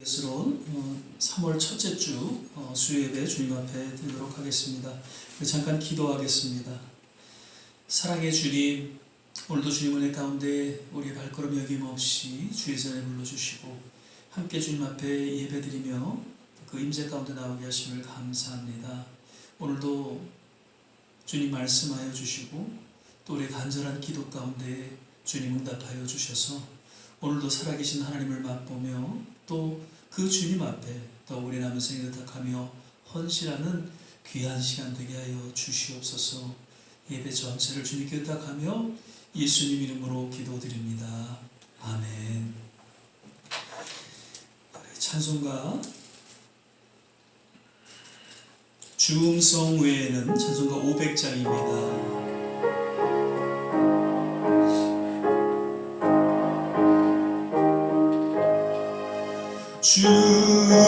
스러운 3월 첫째 주 수요예배 주님 앞에 드리도록 하겠습니다. 잠깐 기도하겠습니다. 사랑의 주님, 오늘도 주님 은혜 가운데 우리의 발걸음 여김없이 주의 전에 불러주시고 함께 주님 앞에 예배드리며 그 임재 가운데 나오게 하심을 감사합니다. 오늘도 주님 말씀하여 주시고 또 우리의 간절한 기도 가운데 주님 응답하여 주셔서 오늘도 살아계신 하나님을 맛보며 또 그 주님 앞에 더 우리 남은 생을 의탁하며 헌신하는 귀한 시간 되게 하여 주시옵소서. 예배 전체를 주님께 의탁하며 예수님 이름으로 기도드립니다. 아멘. 찬송가 주음성 외에는 찬송가 500장입니다.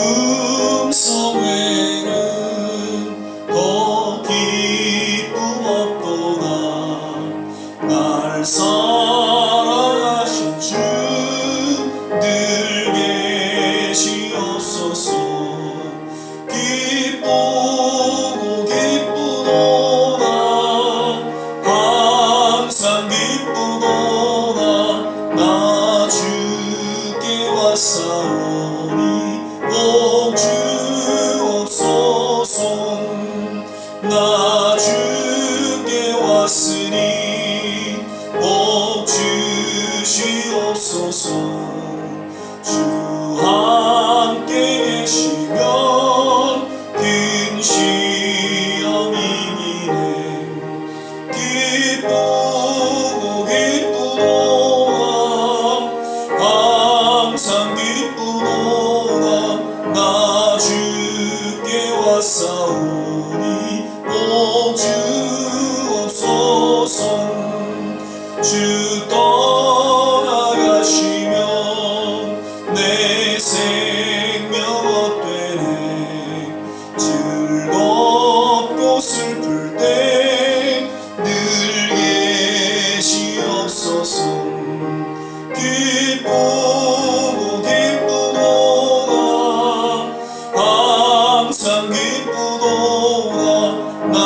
주음성 외에는 더 기쁨 없도다. 날 사랑하신 주 늘 계시옵소서. 기쁘고 기쁘도다. 항상 기쁘도다. 나 주께 왔사오. 복 주옵소서. 나 주께 왔으니 복 주시옵소서. 주 함께 계시면 큰 시험이 이기네. 기쁘고 기쁘도다. 항상 기쁘도다. 나 주께 왔사오니 복 주옵소서. 주 떠나가시면 내 생명 헛되네. 즐겁고 슬플 때 늘 계시옵소서. 기쁘고 기쁘도다. 항상 기쁘도다. 나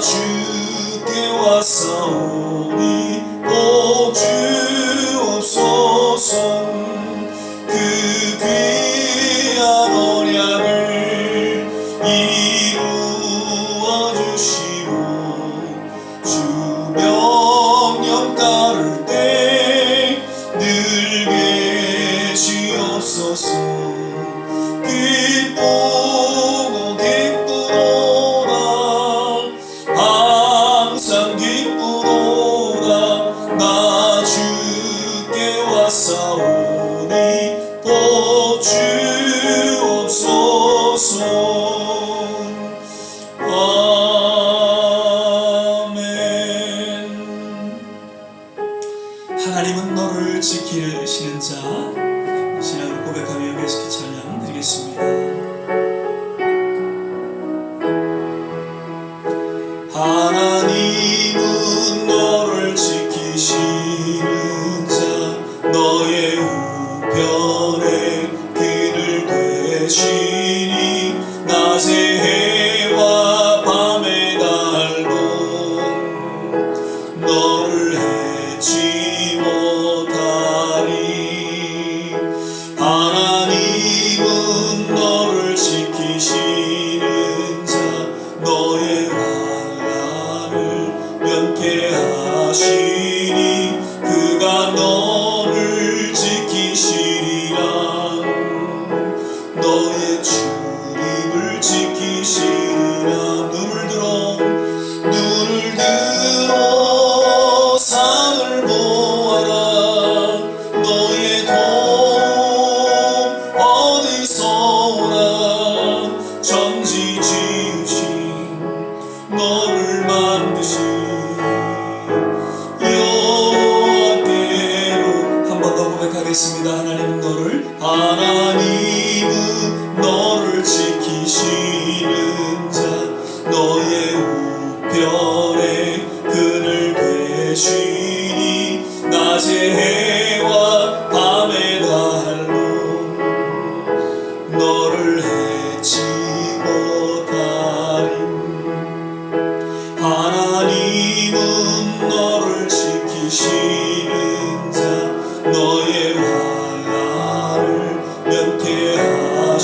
주께 왔사오니 복 주옵소서. 그 귀한 언약을 이루어 주시고 주 명령 따를 때 늘 계시옵소서. 기쁘고 기쁘도다. 항상 기쁘도다. 나 주께 왔사오니 복 주옵소서. 아멘. 하나님은 너를 지키시는 자, 신앙으로 고백하며 계속해 찬양 드리겠습니다. 하나님은 너를 지키시는 자, 너의 우편에 그늘 되시니 낮의 해와 밤의 달도 너를 해치 못하리. 하나님은 너를 지키시는 자, 너의 면케하시니 그가 너를 지키시리라. 너의 출입을 지키시리라. 눈을 들어 산을 보아라. 너의 도움 어디서 오나. 천지 지으신 너를 만드신 여호와께로. 한 번 더 고백하겠습니다. 하나님은 너를 지키시는 자, 너의 우편에 그늘 되시니 낮의 해와 밤의 달도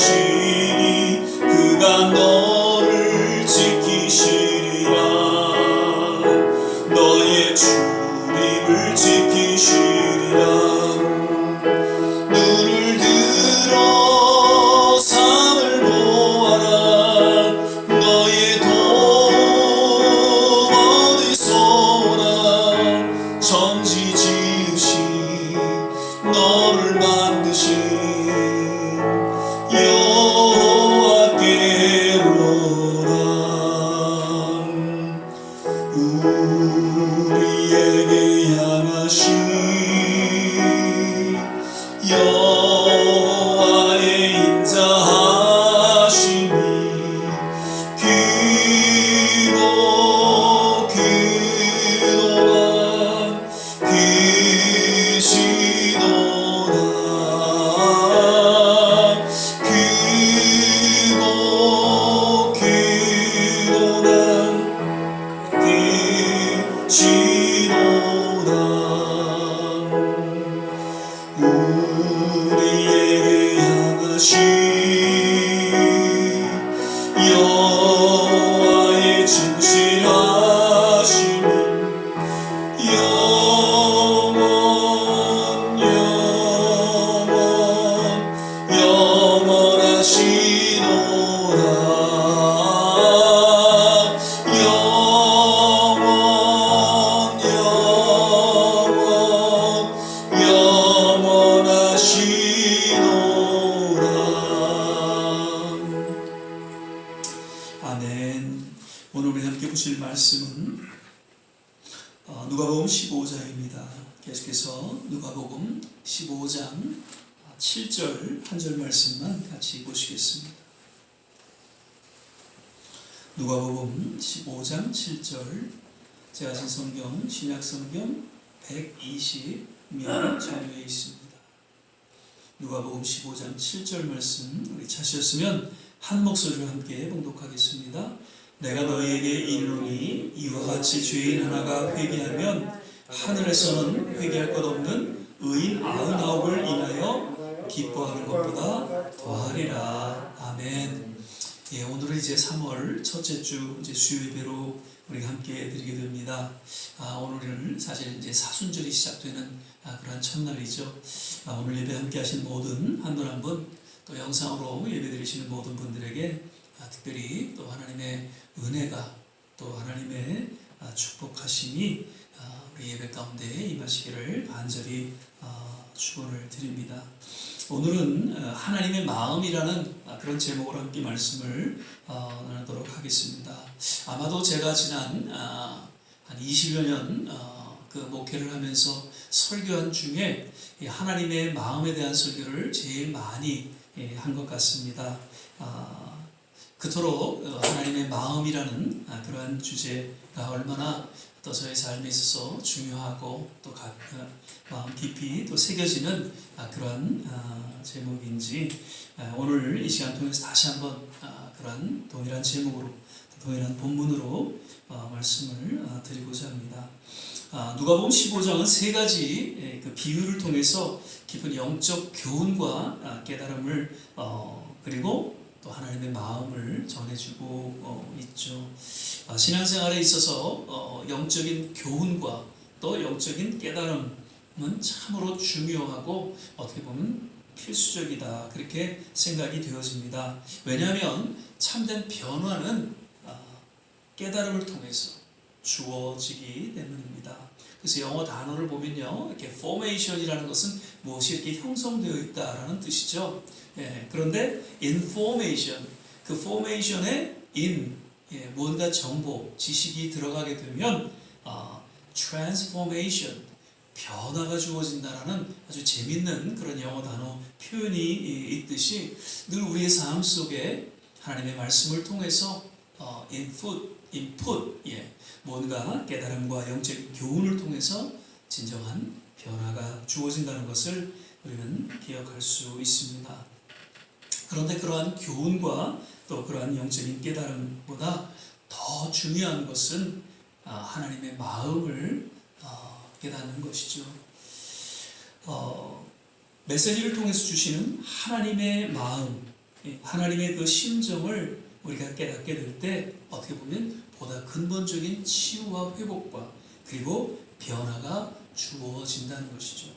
하시니 그가 너를 지키시리라. 너의 출입을 지키시리라. 눈을 들어 산을 보아라. 너의 도움 어디서 오나. 천지 지으신 너를 만드신 여호와께로다. 우리에게 향하신 여호와의 인자하심이 귀고 귀도다. 귀시도다. 귀고 귀도다. 귀시도다. 우리에게 향하신 여호와의 진실하심은 영원하시도다. 영원하시도다. 아멘. 오늘 우리 함께 보실 말씀은 누가복음 15장입니다. 계속해서 누가복음 15장 7절 한 절 말씀만 같이 보시겠습니다. 누가복음 15장 7절, 제가 진 성경 신약성경 120면 자료에 있습니다. 누가복음 15장 7절 말씀 우리 찾으셨으면 한 목소리로 함께 봉독하겠습니다. 내가 너희에게 이르노니 이와 같이 죄인 하나가 회개하면 하늘에서는 회개할 것 없는 의인 99을 인하여 기뻐하는 것보다 더하리라. 아멘. 예, 오늘은 이제 3월 첫째 주 이제 수요 예배로 우리가 함께 드리게 됩니다. 오늘은 사실 이제 사순절이 시작되는 그런 첫날이죠. 오늘 예배 함께 하신 모든 한 분 한 분, 또 영상으로 예배 드리시는 모든 분들에게 특별히 또 하나님의 은혜가, 또 하나님의 축복하심이 우리 예배 가운데 임하시기를 간절히 축원을 드립니다. 오늘은 하나님의 마음이라는 그런 제목으로 함께 말씀을 나누도록 하겠습니다. 아마도 제가 지난 한 20여 년 그 목회를 하면서 설교한 중에 하나님의 마음에 대한 설교를 제일 많이 한 것 같습니다. 그토록 하나님의 마음이라는 그러한 주제가 얼마나 또 저의 삶에 있어서 중요하고 또 마음 깊이 또 새겨지는 그러한 제목인지 오늘 이 시간 통해서 다시 한번 그러한 동일한 제목으로, 동일한 본문으로 말씀을 드리고자 합니다. 누가복음 15장은 세 가지 그 비유를 통해서 깊은 영적 교훈과 깨달음을 그리고 또 하나님의 마음을 전해주고 있죠. 신앙생활에 있어서 영적인 교훈과 또 영적인 깨달음은 참으로 중요하고 어떻게 보면 필수적이다, 그렇게 생각이 되어집니다. 왜냐하면 참된 변화는 깨달음을 통해서 주어지기 때문입니다. 그래서 영어 단어를 보면요, 이렇게 formation이라는 것은 무엇이 이렇게 형성되어 있다라는 뜻이죠. 그런데 information, 그 formation에 in, 뭔가 정보, 지식이 들어가게 되면 transformation, 변화가 주어진다라는 아주 재밌는 그런 영어 단어 표현이 있듯이 늘 우리의 삶 속에 하나님의 말씀을 통해서 input, 뭔가 깨달음과 영적 교훈을 통해서 진정한 변화가 주어진다는 것을 우리는 기억할 수 있습니다. 그런데 그러한 교훈과 또 그러한 영적인 깨달음보다 더 중요한 것은 하나님의 마음을 깨닫는 것이죠. 메시지를 통해서 주시는 하나님의 마음, 하나님의 그 심정을 우리가 깨닫게 될 때 어떻게 보면 보다 근본적인 치유와 회복과 그리고 변화가 주어진다는 것이죠.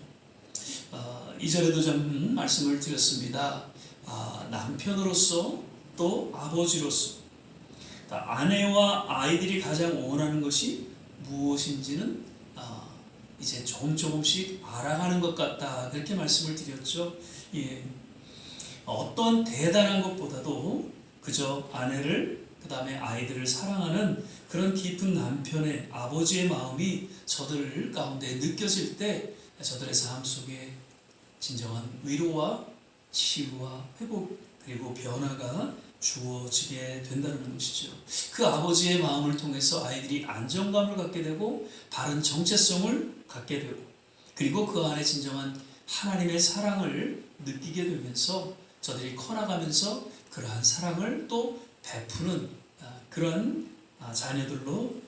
2절에도 좀 말씀을 드렸습니다. 남편으로서 또 아버지로서 아내와 아이들이 가장 원하는 것이 무엇인지는 이제 조금씩 알아가는 것 같다, 그렇게 말씀을 드렸죠. 어떤 대단한 것보다도 그저 아내를 그 다음에 아이들을 사랑하는 그런 깊은 남편의 아버지의 마음이 저들 가운데 느껴질 때 저들의 삶 속에 진정한 위로와 치유와 회복 그리고 변화가 주어지게 된다는 것이죠. 그 아버지의 마음을 통해서 아이들이 안정감을 갖게 되고 바른 정체성을 갖게 되고 그리고 그 안에 진정한 하나님의 사랑을 느끼게 되면서 저들이 커나가면서 그러한 사랑을 또 베푸는 그런 자녀들로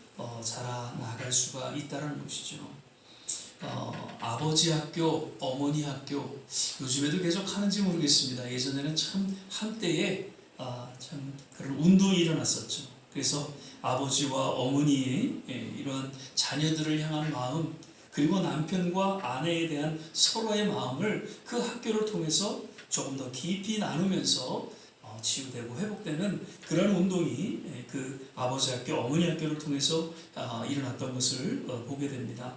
자라나갈 수가 있다는 것이죠. 아버지 학교, 어머니 학교 요즘에도 계속 하는지 모르겠습니다. 예전에는 참 한때에 참 그런 운동이 일어났었죠. 그래서 아버지와 어머니의 이러한 자녀들을 향한 마음 그리고 남편과 아내에 대한 서로의 마음을 그 학교를 통해서 조금 더 깊이 나누면서 치유되고 회복되는 그런 운동이 그 아버지 학교, 어머니 학교를 통해서 일어났던 것을 보게 됩니다.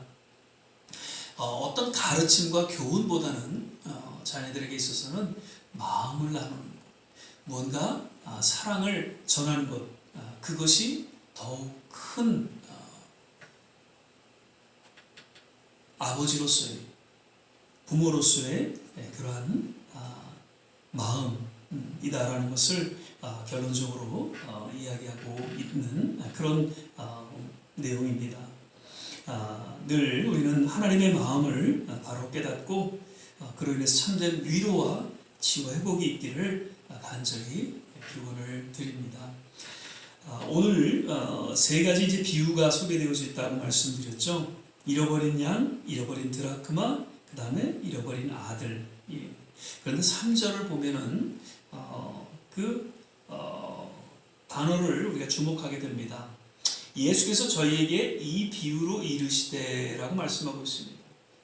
어떤 가르침과 교훈보다는 자녀들에게 있어서는 마음을 나누는 뭔가 사랑을 전하는 것 그것이 더욱 큰 아버지로서의 부모로서의 그러한 마음이다라는 것을 결론적으로 이야기하고 있는 그런 내용입니다. 늘 우리는 하나님의 마음을 바로 깨닫고 그로 인해서 참된 위로와 치유와 회복이 있기를 간절히 기원을 드립니다. 오늘 세 가지 이제 비유가 소개되어져 있다고 말씀드렸죠. 잃어버린 양, 잃어버린 드라크마, 그 다음에 잃어버린 아들. 그런데 3절을 보면은 단어를 우리가 주목하게 됩니다. 예수께서 저희에게 이 비유로 이르시되라고 말씀하고 있습니다.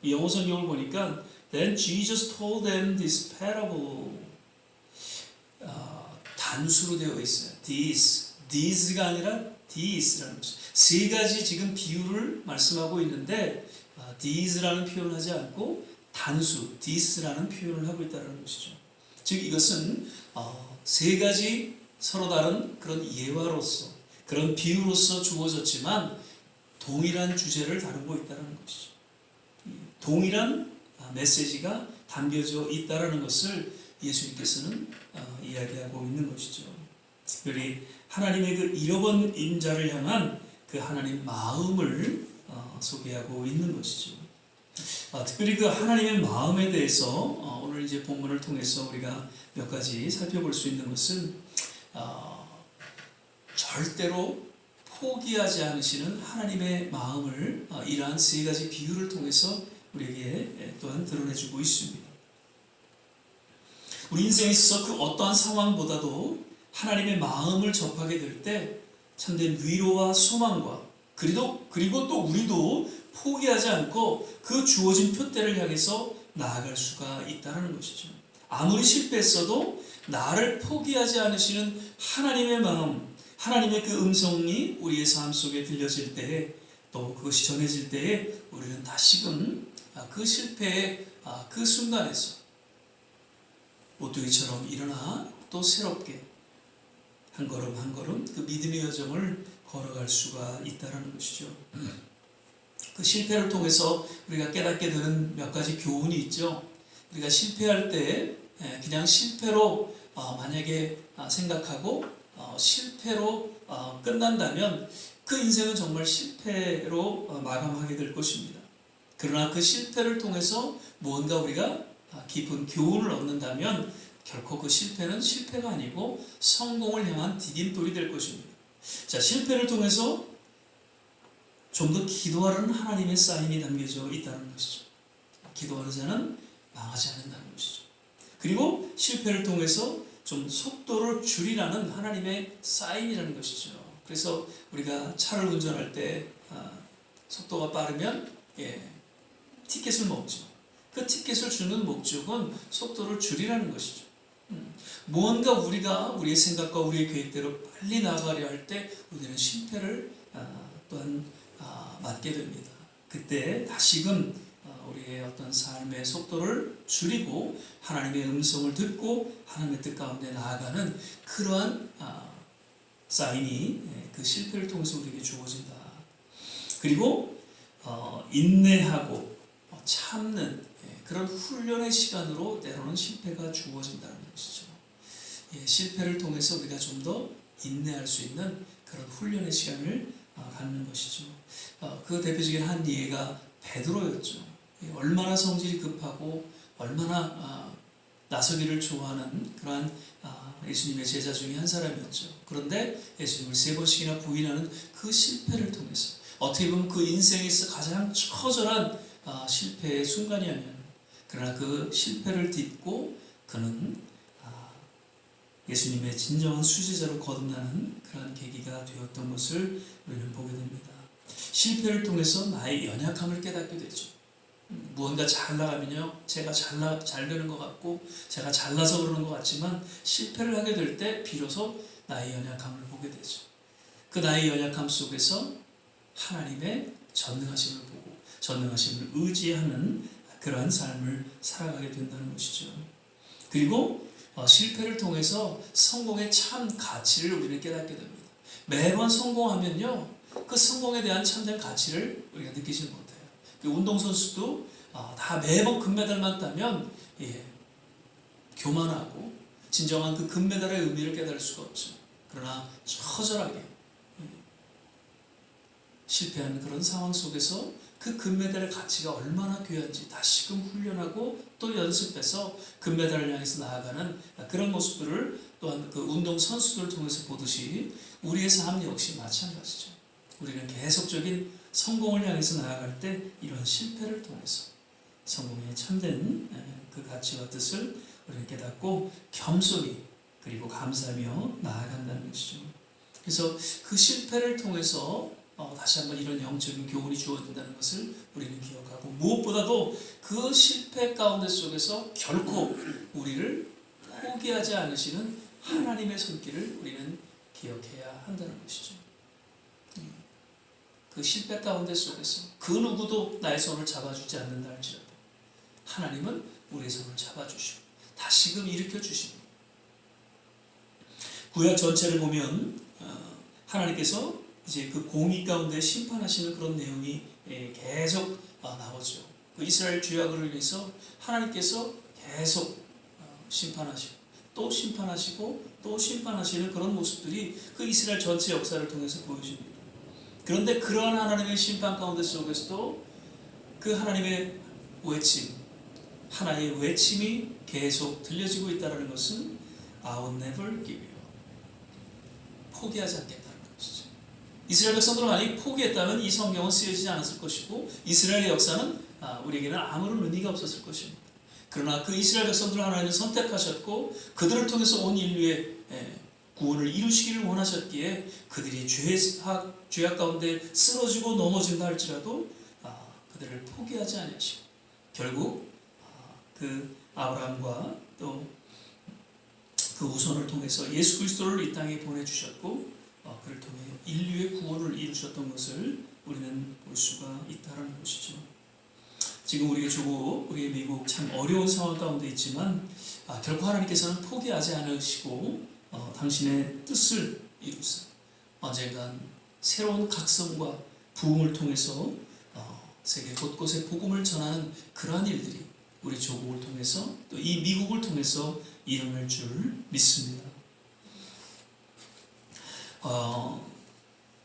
이 영어 성경을 보니까 Then Jesus told them this parable. 단수로 되어 있어요. Thes가 아니라 this라는 것이죠. 세 가지 지금 비유를 말씀하고 있는데 thes라는 표현을 하지 않고 단수 this라는 표현을 하고 있다는 것이죠. 즉 이것은 세 가지 서로 다른 그런 예화로서 그런 비유로서 주어졌지만 동일한 주제를 다루고 있다는 것이죠. 동일한 메시지가 담겨져 있다는 것을 예수님께서는 이야기하고 있는 것이죠. 특별히 하나님의 그 잃어버린 자를 향한 그 하나님 마음을 소개하고 있는 것이죠. 특별히 그 하나님의 마음에 대해서 오늘 이제 본문을 통해서 우리가 몇 가지 살펴볼 수 있는 것은 절대로 포기하지 않으시는 하나님의 마음을 이러한 세 가지 비유를 통해서 우리에게 또한 드러내주고 있습니다. 우리 인생에 있어서 그 어떠한 상황보다도 하나님의 마음을 접하게 될 때 참된 위로와 소망과 그리고 또 우리도 포기하지 않고 그 주어진 표대를 향해서 나아갈 수가 있다는 것이죠. 아무리 실패했어도 나를 포기하지 않으시는 하나님의 마음, 하나님의 그 음성이 우리의 삶 속에 들려질 때에 또 그것이 전해질 때에 우리는 다시금 그 실패의 그 순간에서 오뚜기처럼 일어나 또 새롭게 한 걸음 한 걸음 그 믿음의 여정을 걸어갈 수가 있다는 것이죠. 그 실패를 통해서 우리가 깨닫게 되는 몇 가지 교훈이 있죠. 우리가 실패할 때 그냥 실패로 만약에 생각하고 실패로 끝난다면 그 인생은 정말 실패로 마감하게 될 것입니다. 그러나 그 실패를 통해서 무언가 우리가 깊은 교훈을 얻는다면 결코 그 실패는 실패가 아니고 성공을 향한 디딤돌이 될 것입니다. 자, 실패를 통해서 좀 더 기도하는 하나님의 사인이 담겨져 있다는 것이죠. 기도하는 자는 망하지 않는다는 것이죠. 그리고 실패를 통해서 좀 속도를 줄이라는 하나님의 사인이라는 것이죠. 그래서 우리가 차를 운전할 때 속도가 빠르면 티켓을 먹죠. 그 티켓을 주는 목적은 속도를 줄이라는 것이죠. 무언가 우리가 우리의 생각과 우리의 계획대로 빨리 나가려 할 때 우리는 실패를 또한 맞게 됩니다. 그때 다시금 우리의 어떤 삶의 속도를 줄이고 하나님의 음성을 듣고 하나님의 뜻 가운데 나아가는 그러한 사인이 그 실패를 통해서 우리에게 주어진다. 그리고 인내하고 참는 그런 훈련의 시간으로 때로는 실패가 주어진다는 것이죠. 실패를 통해서 우리가 좀 더 인내할 수 있는 그런 훈련의 시간을 갖는 것이죠. 그 대표적인 한 예가 베드로였죠. 얼마나 성질이 급하고 얼마나 나서기를 좋아하는 그러한 예수님의 제자 중에 한 사람이었죠. 그런데 예수님을 3번씩이나 부인하는 그 실패를 통해서 어떻게 보면 그 인생에서 가장 처절한 실패의 순간이 아니었나. 그러나 그 실패를 딛고 그는 예수님의 진정한 수제자로 거듭나는 그런 계기가 되었던 것을 우리는 보게 됩니다. 실패를 통해서 나의 연약함을 깨닫게 되죠. 무언가 잘 나가면요, 제가 잘 되는 것 같고 제가 잘나서 그러는 것 같지만 실패를 하게 될 때 비로소 나의 연약함을 보게 되죠. 그 나의 연약함 속에서 하나님의 전능하심을 보고 전능하심을 의지하는 그러한 삶을 살아가게 된다는 것이죠. 그리고 실패를 통해서 성공의 참 가치를 우리는 깨닫게 됩니다. 매번 성공하면요, 그 성공에 대한 참된 가치를 우리가 느끼지 못해요. 그 운동선수도 다 매번 금메달만 따면 교만하고 진정한 그 금메달의 의미를 깨달을 수가 없죠. 그러나 처절하게 실패하는 그런 상황 속에서 그 금메달의 가치가 얼마나 귀한지 다시금 훈련하고 또 연습해서 금메달을 향해서 나아가는 그런 모습들을 또한 그 운동 선수들을 통해서 보듯이 우리의 삶 역시 마찬가지죠. 우리는 계속적인 성공을 향해서 나아갈 때 이런 실패를 통해서 성공의 참된 그 가치와 뜻을 우리는 깨닫고 겸손히 그리고 감사하며 나아간다는 것이죠. 그래서 그 실패를 통해서 다시 한번 이런 영적인 교훈이 주어진다는 것을 우리는 기억하고, 무엇보다도 그 실패 가운데 속에서 결코 우리를 포기하지 않으시는 하나님의 손길을 우리는 기억해야 한다는 것이죠. 그 실패 가운데 속에서 그 누구도 나의 손을 잡아주지 않는다 할지라도 하나님은 우리의 손을 잡아주시고 다시금 일으켜 주십니다. 구약 전체를 보면 하나님께서 이제 그 공의 가운데 심판하시는 그런 내용이 계속 나오죠. 그 이스라엘 죄악을 위해서 하나님께서 계속 심판하시고 또 심판하시고 또 심판하시는 그런 모습들이 그 이스라엘 전체 역사를 통해서 보여집니다. 그런데 그러한 하나님의 심판 가운데 속에서도 그 하나님의 외침, 하나의 외침이 계속 들려지고 있다는 것은 I will never give you, 포기하지 않겠다는 것이죠. 이스라엘 백성들을 만약에 포기했다면 이 성경은 쓰여지지 않았을 것이고 이스라엘의 역사는 우리에게는 아무런 의미가 없었을 것입니다. 그러나 그 이스라엘 백성들을 하나님은 선택하셨고 그들을 통해서 온 인류의 구원을 이루시기를 원하셨기에 그들이 죄악 가운데 쓰러지고 넘어진다 할지라도 그들을 포기하지 아니하시고 결국 그 아브라함과 또 그 후손을 통해서 예수 그리스도를 이 땅에 보내주셨고 그를 통해 인류의 구원을 이루셨던 것을 우리는 볼 수가 있다는 것이죠. 지금 우리의 조국, 우리의 미국 참 어려운 상황 가운데 있지만 결코 하나님께서는 포기하지 않으시고 당신의 뜻을 이루사 언젠간 새로운 각성과 부흥을 통해서 세계 곳곳에 복음을 전하는 그러한 일들이 우리 조국을 통해서 또 이 미국을 통해서 일어날 줄 믿습니다.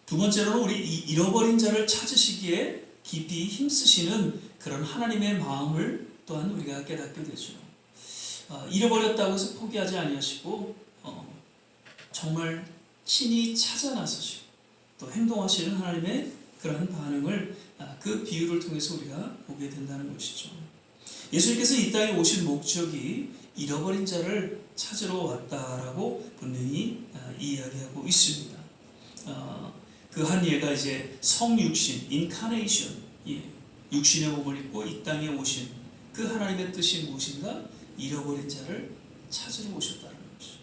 두 번째로는 우리 잃어버린 자를 찾으시기에 깊이 힘쓰시는 그런 하나님의 마음을 또한 우리가 깨닫게 되죠. 잃어버렸다고 해서 포기하지 아니하시고 정말 친히 찾아 나서시고 또 행동하시는 하나님의 그런 반응을 그 비유를 통해서 우리가 보게 된다는 것이죠. 예수님께서 이 땅에 오신 목적이 잃어버린 자를 찾으러 왔다라고 분명히 이야기하고 있습니다. 그 한 예가 이제 성육신, 인카네이션, 육신의 몸을 입고 이 땅에 오신 그 하나님의 뜻이 무엇인가? 잃어버린 자를 찾으러 오셨다는 것이죠.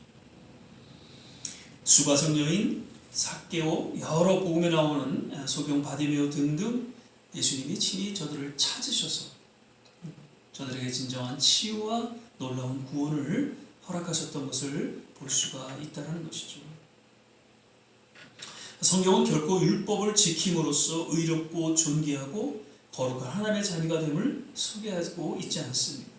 수가성 여인, 삭개오, 여러 복음에 나오는 소경 바디메오 등등 예수님이 친히 저들을 찾으셔서 저들에게 진정한 치유와 놀라운 구원을 허락하셨던 것을 볼 수가 있다는 것이죠. 성경은 결코 율법을 지킴으로써 의롭고 존귀하고 거룩한 하나님의 자녀가 됨을 소개하고 있지 않습니다.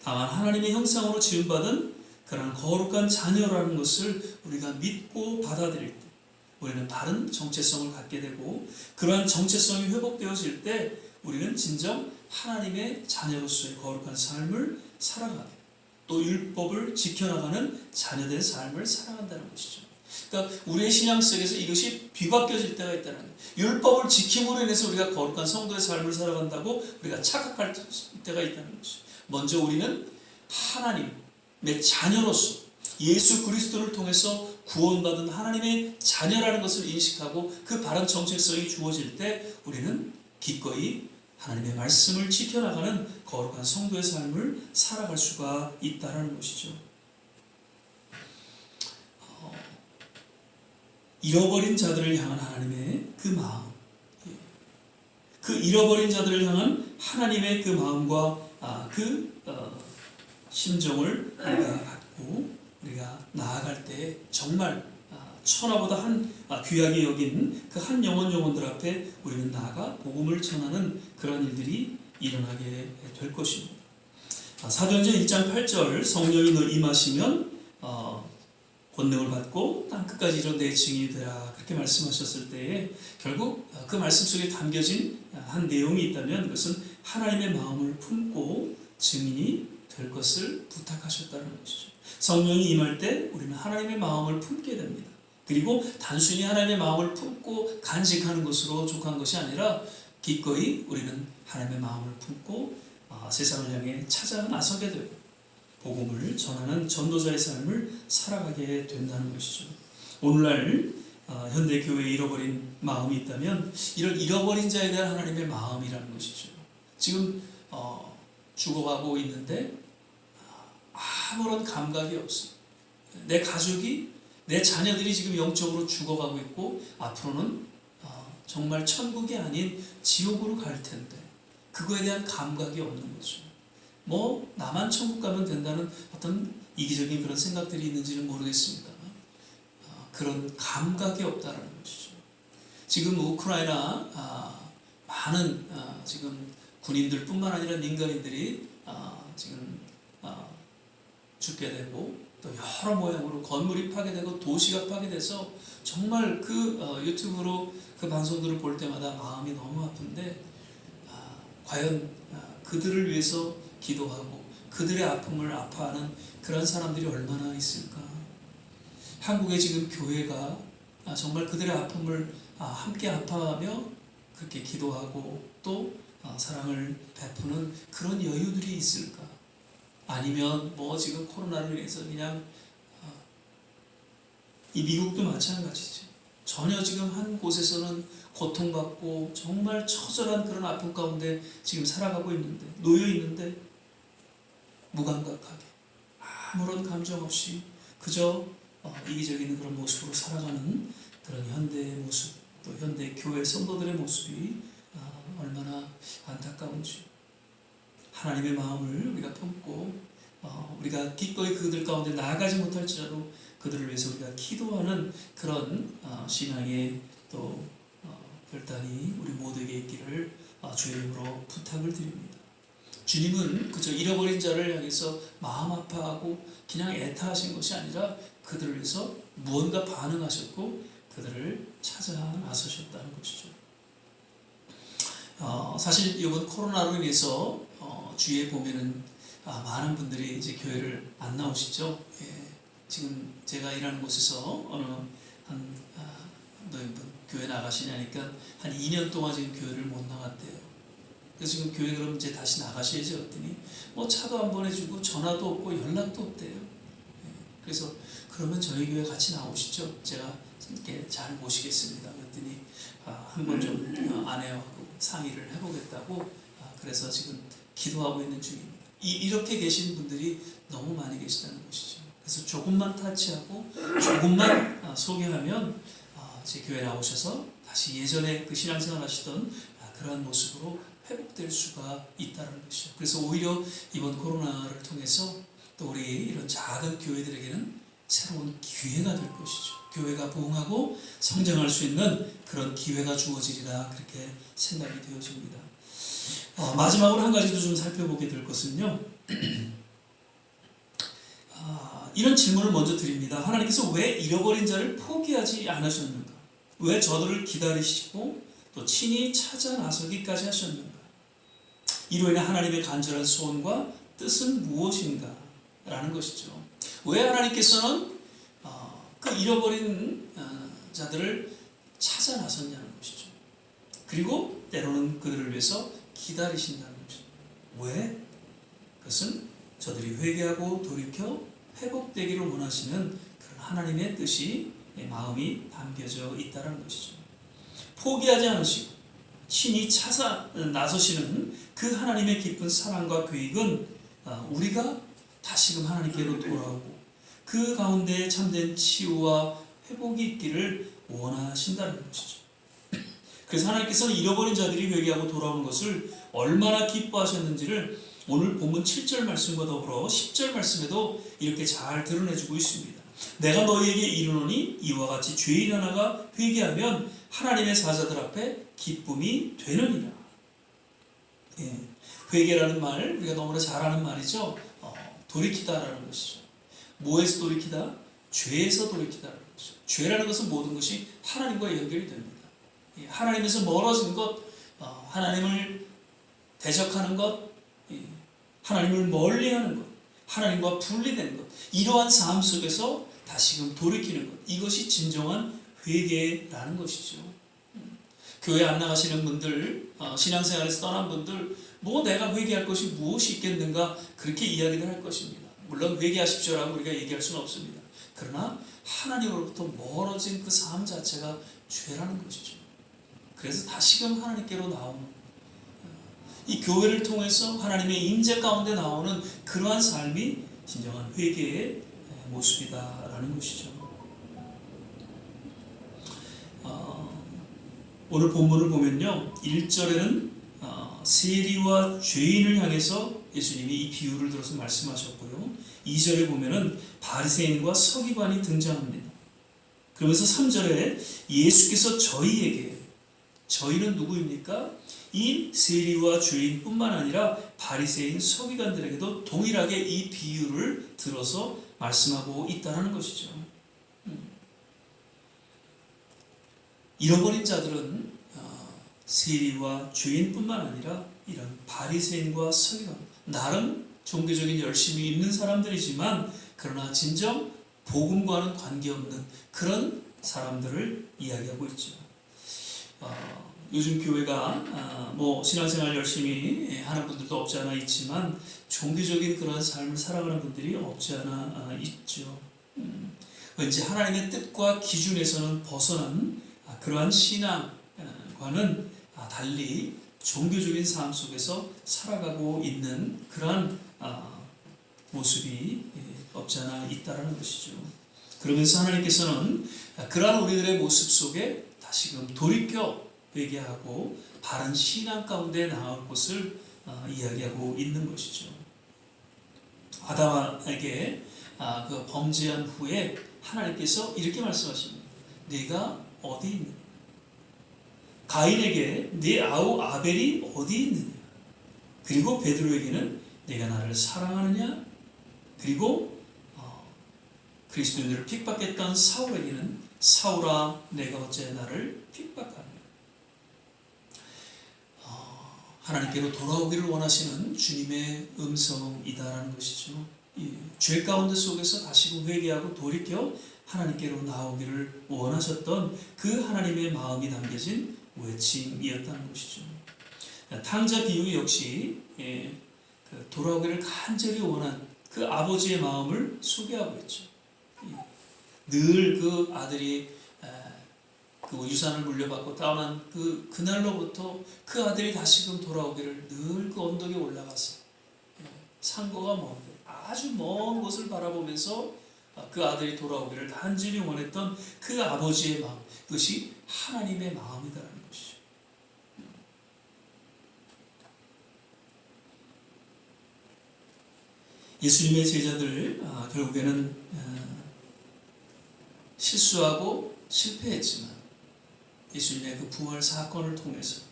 다만 하나님의 형상으로 지음받은 그러한 거룩한 자녀라는 것을 우리가 믿고 받아들일 때 우리는 바른 정체성을 갖게 되고 그러한 정체성이 회복되어질 때 우리는 진정 하나님의 자녀로서의 거룩한 삶을 살아가게 또 율법을 지켜나가는 자녀된 삶을 살아간다는 것이죠. 그러니까 우리의 신앙 속에서 이것이 뒤바뀌어질 때가 있다는 거예요. 율법을 지킴으로 인해서 우리가 거룩한 성도의 삶을 살아간다고 우리가 착각할 때가 있다는 것이죠. 먼저 우리는 하나님의 자녀로서 예수 그리스도를 통해서 구원받은 하나님의 자녀라는 것을 인식하고 그 바른 정체성이 주어질 때 우리는 기꺼이 하나님의 말씀을 지켜나가는 거룩한 성도의 삶을 살아갈 수가 있다는 것이죠. 잃어버린 자들을 향한 하나님의 그 마음, 그 잃어버린 자들을 향한 하나님의 그 마음과 심정을 우리가 갖고 우리가 나아갈 때 정말 천하보다 귀하게 여긴 그 한 영혼들 앞에 우리는 나아가 복음을 전하는 그런 일들이 일어나게 될 것입니다. 사도행전 1장 8절 성령이 너 임하시면 권능을 받고 땅 끝까지 이런 내 증인이 되라 그렇게 말씀하셨을 때에 결국 그 말씀 속에 담겨진 한 내용이 있다면 그것은 하나님의 마음을 품고 증인이 될 것을 부탁하셨다는 것이죠. 성령이 임할 때 우리는 하나님의 마음을 품게 됩니다. 그리고 단순히 하나님의 마음을 품고 간직하는 것으로 족한 것이 아니라 기꺼이 우리는 하나님의 마음을 품고 세상을 향해 찾아 나서게 되고 복음을 전하는 전도자의 삶을 살아가게 된다는 것이죠. 오늘날 현대 교회에 잃어버린 마음이 있다면 이런 잃어버린 자에 대한 하나님의 마음이라는 것이죠. 지금 죽어가고 있는데 아무런 감각이 없어. 내 가족이 내 자녀들이 지금 영적으로 죽어가고 있고 앞으로는 정말 천국이 아닌 지옥으로 갈 텐데 그거에 대한 감각이 없는 거죠. 나만 천국 가면 된다는 어떤 이기적인 그런 생각들이 있는지는 모르겠습니다만 그런 감각이 없다는 것이죠. 지금 우크라이나 많은 지금 군인들뿐만 아니라 민간인들이 지금 죽게 되고 또 여러 모양으로 건물이 파괴되고 도시가 파괴돼서 정말 그 유튜브로 그 방송들을 볼 때마다 마음이 너무 아픈데 과연 그들을 위해서 기도하고 그들의 아픔을 아파하는 그런 사람들이 얼마나 있을까? 한국의 지금 교회가 정말 그들의 아픔을 함께 아파하며 그렇게 기도하고 또 사랑을 베푸는 그런 여유들이 있을까? 아니면 지금 코로나로 인해서 그냥 이 미국도 마찬가지죠. 전혀 지금 한 곳에서는 고통받고 정말 처절한 그런 아픔 가운데 지금 살아가고 있는데 놓여 있는데 무감각하게 아무런 감정 없이 그저 이기적인 그런 모습으로 살아가는 그런 현대의 모습 또 현대 교회 성도들의 모습이 얼마나 안타까운지 하나님의 마음을 우리가 품고 우리가 기꺼이 그들 가운데 나아가지 못할지라도 그들을 위해서 우리가 기도하는 그런 신앙의 또 결단이 우리 모두에게 있기를 주의 이름으로 부탁을 드립니다. 주님은 그저 잃어버린 자를 향해서 마음 아파하고 그냥 애타하신 것이 아니라 그들을 위해서 무언가 반응하셨고 그들을 찾아 나서셨다는 것이죠. 사실 이번 코로나로 인해서 주위에 보면은 많은 분들이 이제 교회를 안 나오시죠. 지금 제가 일하는 곳에서 어느 노인분 교회 나가시냐니까 한 2년 동안 지금 교회를 못 나갔대요. 그래서 지금 교회 그럼 이제 다시 나가셔야죠. 그랬더니 차도 안 보내주고 전화도 없고 연락도 없대요. 그래서 그러면 저희 교회 같이 나오시죠. 제가 이렇게 잘 모시겠습니다. 그랬더니 한번 좀 아내하고 상의를 해보겠다고 그래서 지금 기도하고 있는 중입니다. 이렇게 계신 분들이 너무 많이 계시다는 것이죠. 그래서 조금만 타치하고 조금만 소개하면 제 교회 나오셔서 다시 예전에 그 신앙생활 하시던 그러한 모습으로 회복될 수가 있다는 것이죠. 그래서 오히려 이번 코로나를 통해서 또 우리 이런 작은 교회들에게는 새로운 기회가 될 것이죠. 교회가 부흥하고 성장할 수 있는 그런 기회가 주어지리라 그렇게 생각이 되어집니다. 마지막으로 한 가지 더 좀 살펴보게 될 것은요. 이런 질문을 먼저 드립니다. 하나님께서 왜 잃어버린 자를 포기하지 않으셨는가? 왜 저들을 기다리시고 또 친히 찾아 나서기까지 하셨는가? 이로 인해 하나님의 간절한 소원과 뜻은 무엇인가? 라는 것이죠. 왜 하나님께서는 그 잃어버린 자들을 찾아 나섰냐는 것이죠. 그리고 때로는 그들을 위해서 기다리신다는 것이죠. 왜? 그것은 저들이 회개하고 돌이켜 회복되기를 원하시는 그런 하나님의 뜻이 마음이 담겨져 있다는 것이죠. 포기하지 않으시고 친히 찾아 나서시는 그 하나님의 깊은 사랑과 계획은 우리가 다시금 하나님께로 돌아오고 그 가운데 참된 치유와 회복이 있기를 원하신다는 것이죠. 그래서 하나님께서는 잃어버린 자들이 회개하고 돌아오는 것을 얼마나 기뻐하셨는지를 오늘 본문 7절 말씀과 더불어 10절 말씀에도 이렇게 잘 드러내주고 있습니다. 내가 너희에게 이르노니 이와 같이 죄인 하나가 회개하면 하나님의 사자들 앞에 기쁨이 되느니라. 회개라는 말 우리가 너무나 잘 아는 말이죠. 돌이키다라는 것이죠. 뭐에서 돌이키다? 죄에서 돌이키다라는 것이죠. 죄라는 것은 모든 것이 하나님과 연결이 됩니다. 하나님에서 멀어진 것, 하나님을 대적하는 것, 하나님을 멀리하는 것, 하나님과 분리된 것, 이러한 삶 속에서 다시금 돌이키는 것, 이것이 진정한 회개라는 것이죠. 교회 안 나가시는 분들, 신앙생활에서 떠난 분들, 내가 회개할 것이 무엇이 있겠는가 그렇게 이야기를 할 것입니다. 물론 회개하십시오라고 우리가 얘기할 수는 없습니다. 그러나 하나님으로부터 멀어진 그 삶 자체가 죄라는 것이죠. 그래서 다시금 하나님께로 나오는 이 교회를 통해서 하나님의 임재 가운데 나오는 그러한 삶이 진정한 회개의 모습이다라는 것이죠. 오늘 본문을 보면요, 1절에는 세리와 죄인을 향해서 예수님이 이 비유를 들어서 말씀하셨고요, 2절에 보면은 바리새인과 서기관이 등장합니다. 그러면서 3절에 예수께서 저희는 누구입니까? 이 세리와 죄인뿐만 아니라 바리새인 서기관들에게도 동일하게 이 비유를 들어서 말씀하고 있다는 것이죠. 잃어버린 자들은 세리와 죄인뿐만 아니라 이런 바리새인과 서기관, 나름 종교적인 열심이 있는 사람들이지만 그러나 진정 복음과는 관계없는 그런 사람들을 이야기하고 있죠. 요즘 교회가 신앙생활 열심히 하는 분들도 없지 않아 있지만 종교적인 그런 삶을 살아가는 분들이 없지 않아 있죠. 왠지 하나님의 뜻과 기준에서는 벗어난 그러한 신앙과는 달리 종교적인 삶 속에서 살아가고 있는 그러한 모습이 없지 않아 있다는 것이죠. 그러면서 하나님께서는 그러한 우리들의 모습 속에 다시금 돌이켜 회개하고 바른 신앙 가운데 나올 것을 이야기하고 있는 것이죠. 아담에게 그 범죄한 후에 하나님께서 이렇게 말씀하십니다. 네가 어디 있느냐? 가인에게 네 아우 아벨이 어디 있느냐? 그리고 베드로에게는 네가 나를 사랑하느냐? 그리고 그리스도인들을 핍박했던 사울에게는 사울아 내가 어째 나를 핍박하느냐? 하나님께로 돌아오기를 원하시는 주님의 음성이다라는 것이죠. 죄 가운데 속에서 다시금 회개하고 돌이켜 하나님께로 나오기를 원하셨던 그 하나님의 마음이 담겨진 외침이었다는 것이죠. 탕자 비유 역시 돌아오기를 간절히 원한 그 아버지의 마음을 소개하고 있죠. 늘 그 아들이 그 유산을 물려받고 떠난 그날로부터 그 아들이 다시금 돌아오기를 늘 그 언덕에 올라가서 상고가 먼데 아주 먼 곳을 바라보면서 그 아들이 돌아오기를 간절히 원했던 그 아버지의 마음, 그것이 하나님의 마음이다라는 것이죠. 예수님의 제자들 결국에는 실수하고 실패했지만 예수님의 그 부활 사건을 통해서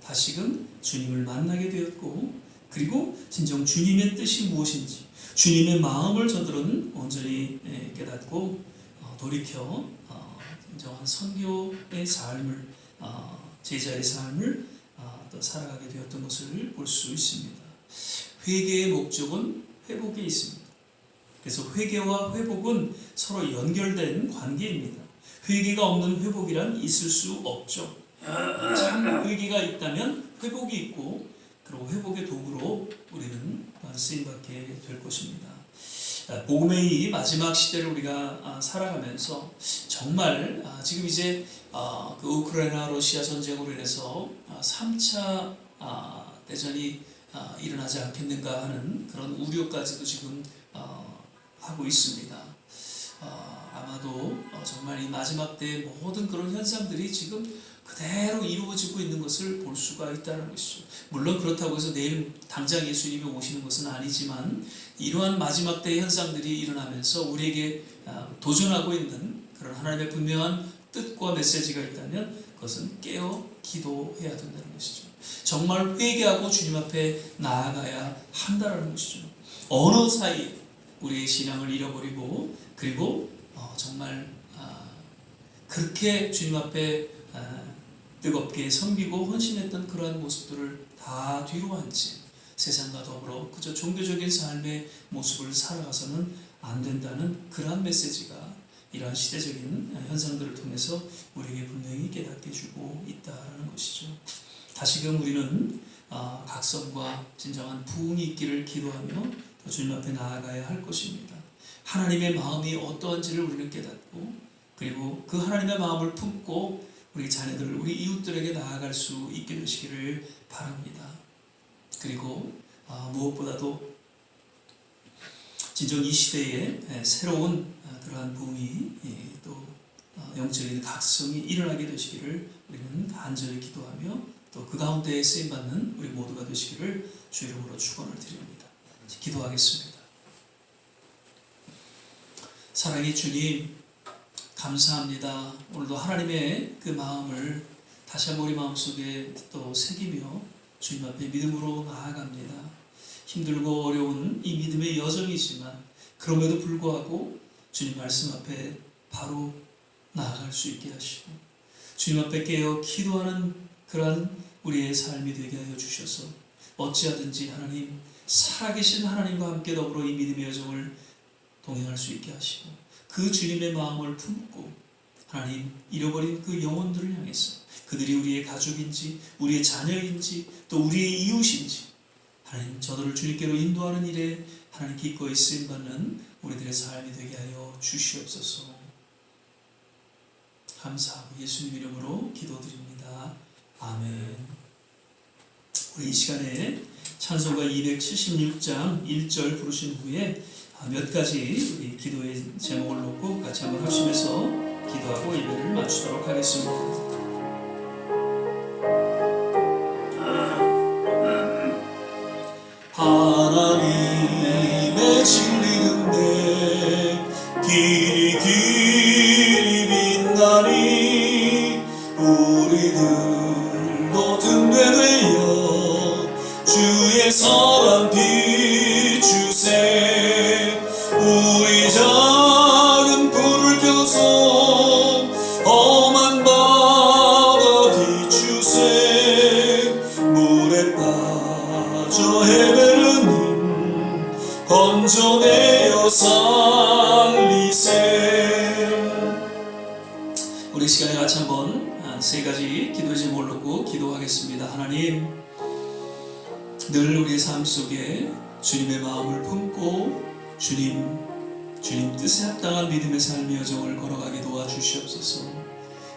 다시금 주님을 만나게 되었고, 그리고 진정 주님의 뜻이 무엇인지 주님의 마음을 저들은 온전히 깨닫고 돌이켜 진정한 선교의 삶을, 제자의 삶을 또 살아가게 되었던 것을 볼 수 있습니다. 회개의 목적은 회복에 있습니다. 그래서 회개와 회복은 서로 연결된 관계입니다. 회개가 없는 회복이란 있을 수 없죠. 참 회개가 있다면 회복이 있고, 그리고 회복의 도구로 우리는 쓰임받게 될 것입니다. 복음의 이 마지막 시대를 우리가 살아가면서 정말 지금 이제 그 우크라이나 러시아 전쟁으로 인해서 3차 대전이 일어나지 않겠는가 하는 그런 우려까지도 지금 하고 있습니다. 아마도 정말 이 마지막 때의 모든 그런 현상들이 지금 그대로 이루어지고 있는 것을 볼 수가 있다는 것이죠. 물론 그렇다고 해서 내일 당장 예수님이 오시는 것은 아니지만, 이러한 마지막 때의 현상들이 일어나면서 우리에게 도전하고 있는 그런 하나님의 분명한 뜻과 메시지가 있다면 그것은 깨어 기도해야 된다는 것이죠. 정말 회개하고 주님 앞에 나아가야 한다는 것이죠. 어느 사이 우리의 신앙을 잃어버리고, 그리고 정말 그렇게 주님 앞에 뜨겁게 섬기고 헌신했던 그러한 모습들을 다 뒤로 한 채 세상과 더불어 그저 종교적인 삶의 모습을 살아가서는 안 된다는 그러한 메시지가 이러한 시대적인 현상들을 통해서 우리에게 분명히 깨닫게 해주고 있다는 것이죠. 다시금 우리는 각성과 진정한 부흥이 있기를 기도하며 주님 앞에 나아가야 할 것입니다. 하나님의 마음이 어떠한지를 우리는 깨닫고, 그리고 그 하나님의 마음을 품고 우리 자녀들, 우리 이웃들에게 나아갈 수 있게 되시기를 바랍니다. 그리고 무엇보다도 진정 이 시대에 새로운 그러한 부흥이 또 영적인 각성이 일어나게 되시기를 우리는 간절히 기도하며, 또 그 가운데에 쓰임받는 우리 모두가 되시기를 주 이름으로 축원을 드립니다. 기도하겠습니다. 사랑의 주님, 감사합니다. 오늘도 하나님의 그 마음을 다시 한번 우리 마음속에 또 새기며 주님 앞에 믿음으로 나아갑니다. 힘들고 어려운 이 믿음의 여정이지만 그럼에도 불구하고 주님 말씀 앞에 바로 나아갈 수 있게 하시고, 주님 앞에 깨어 기도하는 그러한 우리의 삶이 되게 하여 주셔서 어찌하든지 하나님, 살아계신 하나님과 함께 더불어 이 믿음의 여정을 동행할 수 있게 하시고, 그 주님의 마음을 품고 하나님, 잃어버린 그 영혼들을 향해서 그들이 우리의 가족인지 우리의 자녀인지 또 우리의 이웃인지 하나님, 저들을 주님께로 인도하는 일에 하나님 기꺼이 쓰임받는 우리들의 삶이 되게 하여 주시옵소서. 감사하고 예수님 이름으로 기도드립니다. 아멘. 우리 이 시간에 찬송가 276장 1절 부르신 후에 몇 가지 우리 기도의 제목을 놓고 같이 한번 합심해서 기도하고 예배를 마치도록 하겠습니다. 하나님의 진리는 내 길이 빛나니 우리들도 등대 되어 주의 선한 비추세. 우리 작은 불을 켜서 험한 바다 비추세. 물에 빠져 헤매는 건져내어 살리세. 우리 시간에 같이 한번 세 가지 기도의 제목을 놓고 기도하겠습니다. 하나님, 늘 우리의 삶 속에 주님의 마음을 품고 주님 주님 뜻에 합당한 믿음의 삶의 여정을 걸어가게 도와주시옵소서.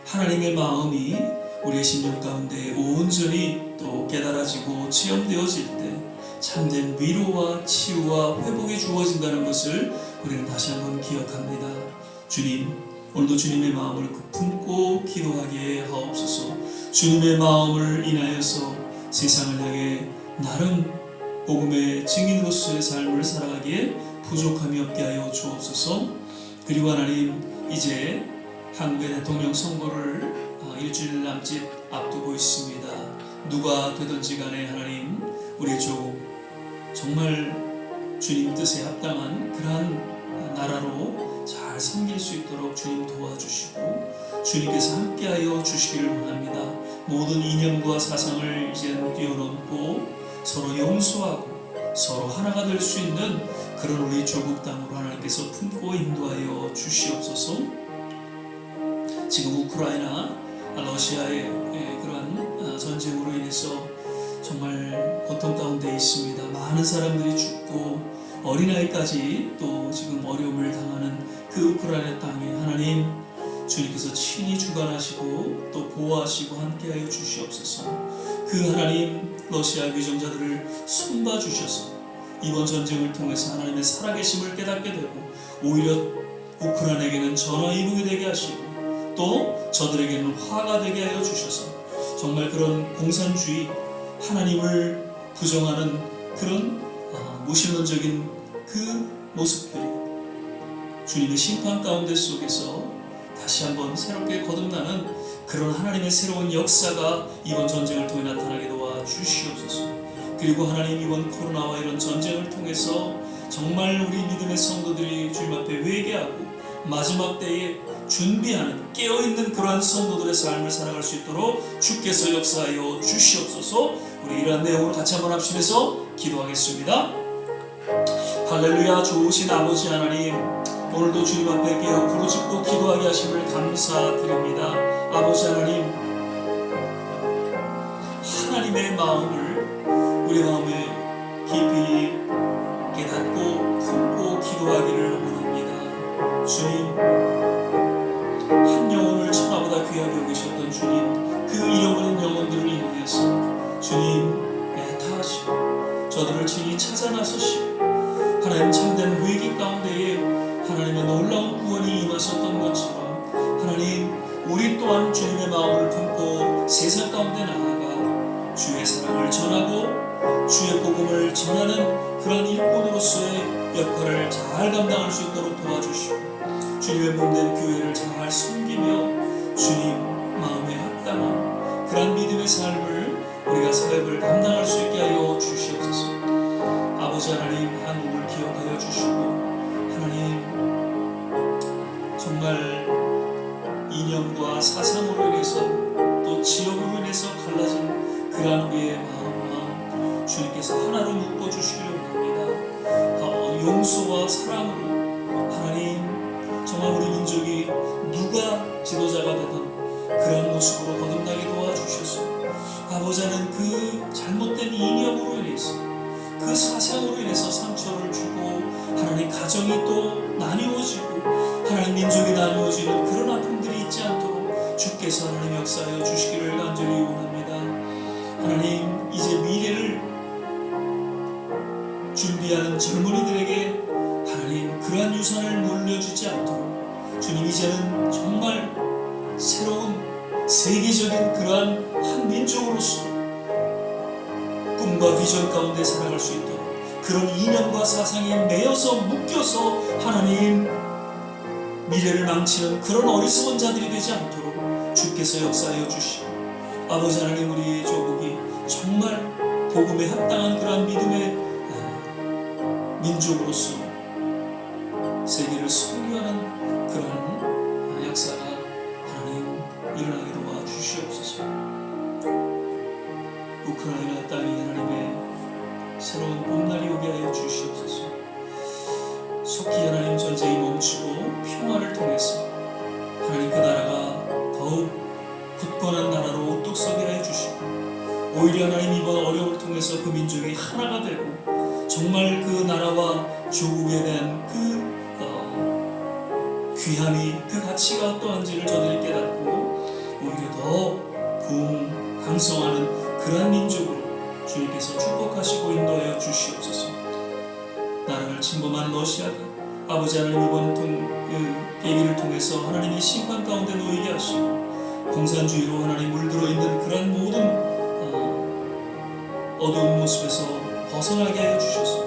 하나님의 마음이 우리의 심령 가운데 온전히 또 깨달아지고 체험되어질 때 참된 위로와 치유와 회복이 주어진다는 것을 우리는 다시 한번 기억합니다. 주님, 오늘도 주님의 마음을 품고 기도하게 하옵소서. 주님의 마음을 인하여서 세상을 향해 나름 복음의 증인으로서의 삶을 살아가기에 부족함이 없게 하여 주옵소서. 그리고 하나님, 이제 한국의 대통령 선거를 일주일 남짓 앞두고 있습니다. 누가 되든지 간에 하나님, 우리 조국 정말 주님 뜻에 합당한 그러한 나라로 잘 섬길 수 있도록 주님 도와주시고 주님께서 함께하여 주시기를 원합니다. 모든 이념과 사상을 이제는 뛰어넘고 서로 용서하고 서로 하나가 될 수 있는 그런 우리 조국 땅으로 하나님께서 품고 인도하여 주시옵소서. 지금 우크라이나 러시아의 그러한 전쟁으로 인해서 정말 고통 가운데 있습니다. 많은 사람들이 죽고 어린아이까지 또 지금 어려움을 당하는 그 우크라이나 땅에 하나님 주님께서 친히 주관하시고 또 보호하시고 함께하여 주시옵소서. 그 하나님 러시아 위정자들을 손봐 주셔서 이번 전쟁을 통해서 하나님의 살아계심을 깨닫게 되고 오히려 우크라이나에게는 전화위복이 되게 하시고 또 저들에게는 화가 되게 하여 주셔서 정말 그런 공산주의 하나님을 부정하는 그런 무신론적인 그 모습들이 주님의 심판 가운데 속에서 다시 한번 새롭게 거듭나는 그런 하나님의 새로운 역사가 이번 전쟁을 통해 나타나게 도와주시옵소서. 그리고 하나님, 이번 코로나와 이런 전쟁을 통해서 정말 우리 믿음의 성도들이 주님 앞에 회개하고 마지막 때에 준비하는 깨어있는 그러한 성도들의 삶을 살아갈 수 있도록 주께서 역사하여 주시옵소서. 우리 이러한 내용을 같이 한번 합심해서 기도하겠습니다. 할렐루야. 좋으신 아버지 하나님, 오늘도 주님 앞에 깨어 부르짖고 기도하게 하심을 감사드립니다. 아버지 하나님, 하나님의 마음을 우리 마음에 깊이 깨닫고 품고 기도하기를 원합니다. 주님, 한 영혼을 천하보다 귀하게 여기셨던 주님, 그 잃어버린 영혼들을 인하여서 주님 애타하시고 저들을 친히 찾아 나서시고 하나님 참된 회개 가운데에 하나님의 놀라운 구원이 임하셨던 것처럼 하나님, 우리 또한 주님의 마음을 품고 세상 가운데 나아가 주의 사랑을 전하고 주의 복음을 전하는 그런 일꾼으로서의 역할을 잘 감당할 수 있도록 도와주시고 주님의 몸된 교회를 잘 섬기며 주님 마음에 합당한 그런 믿음의 삶을 우리가 사역을 감당할 수 있게 하여 주시옵소서. 아버지 하나님, 한국을 기억하여 주시고 하나님, 정말 이념과 사상으로 인해서 또 지역으로 인해서 갈라진 그러한 우리의 마음과 주님께서 하나로 묶어주시기를 원합니다. 용서와 사랑으로 하나님, 정말 우리 민족이 누가 지도자가 되든 그런 모습으로 거듭나게 도와주셔서 아버지는 그 잘못된 이념으로 인해서 그 사상으로 인해서 상처를 주고 하나님 가정이 또 나뉘어지고 하나님 민족이 나누어지는 그런 아픔들이 있지 않도록 주께서 하나님 역사하여 주시기를 간절히 원합니다. 하나님, 이제 미래를 준비하는 젊은이들에게 하나님 그러한 유산을 물려주지 않도록 주님, 이제는 정말 새로운 세계적인 그러한 한 민족으로서 꿈과 비전 가운데 살아갈 수 있도록 그런 이념과 사상에 매여서 묶여서 하나님 미래를 망치는 그런 어리석은 자들이 되지 않도록 주께서 역사하여 주시고 아버지 하나님, 우리 조국이 정말 복음에 합당한 그러한 믿음의 민족으로서 세계를 선교하는 그런 역사가 하나님 일어나게 도와주시옵소서. 우크라이나 땅이 하나님의 새로운 봄날이 오게 하여 주시옵소서. 속히 하나님 전쟁이 멈추고 평화를 통해서 하나님 그 나라가 더욱 굳건한 나라로 우뚝 서게 하여 주시고 오히려 하나님 이번 어려움을 통해서 그 민족이 하나가 되고 정말 그 나라와 조국에 대한 그 귀함이 그 가치가 어떠한지를 저들이 깨닫고 오히려 더 부흥 강성하는 그러한 민족으로 주님께서 축복하시고 인도하여 주시옵소서. 나라를 침범한 러시아가 아버지 하나님 이번 계기를 통해서 하나님이 심판 가운데 놓이게 하시고 공산주의로 하나님 물들어 있는 그러한 모든 어두운 모습에서 벗어나게 하여 주셔서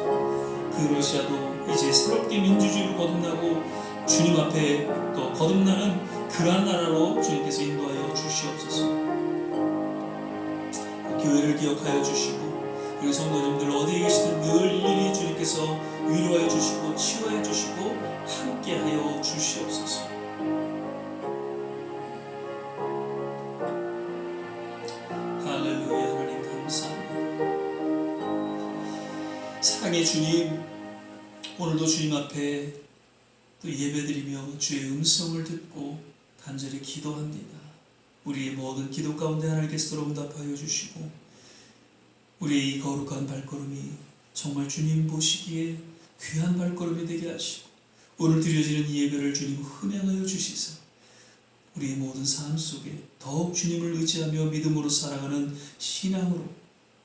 그 러시아도 이제 새롭게 민주주의로 거듭나고 주님 앞에 또 거듭나는 그러한 나라로 주님께서 인도하여 주시옵소서. 교회를 기억하여 주시고 우리 성도님들 어디에 계시든 늘 일일이 주님께서 위로하여 주시고 치유하여 주시고 함께하여 주시옵소서. 할렐루야. 하나님 감사합니다. 사랑의 주님, 오늘도 주님 앞에 또 예배드리며 주의 음성을 듣고 간절히 기도합니다. 우리의 모든 기도 가운데 하나님께서 응답하여 주시고 우리의 이 거룩한 발걸음이 정말 주님 보시기에 귀한 발걸음이 되게 하시고 오늘 드려지는 이 예배를 주님 흠양하여 주시사 우리의 모든 삶 속에 더욱 주님을 의지하며 믿음으로 살아가는 신앙으로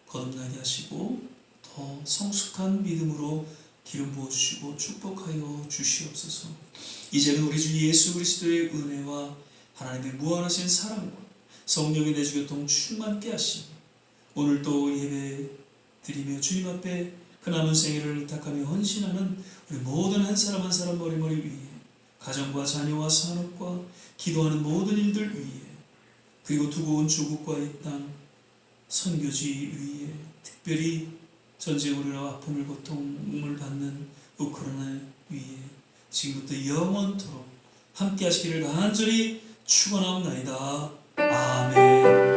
거듭나게 하시고 더 성숙한 믿음으로 기름 부어주시고 축복하여 주시옵소서. 이제는 우리 주 예수 그리스도의 은혜와 하나님의 무한하신 사랑과 성령의 내주교통 충만케 하시니 오늘도 예배 드리며 주님 앞에 그 남은 생애를 의탁하며 헌신하는 우리 모든 한 사람 한 사람 머리머리 위에 가정과 자녀와 산업과 기도하는 모든 일들 위에 그리고 두고 온 조국과 이 땅 선교지 위에 특별히 전쟁으로 아픔을 고통을 받는 우크라이나 위에 지금부터 영원토록 함께 하시기를 간절히 축원하옵나이다. 아멘.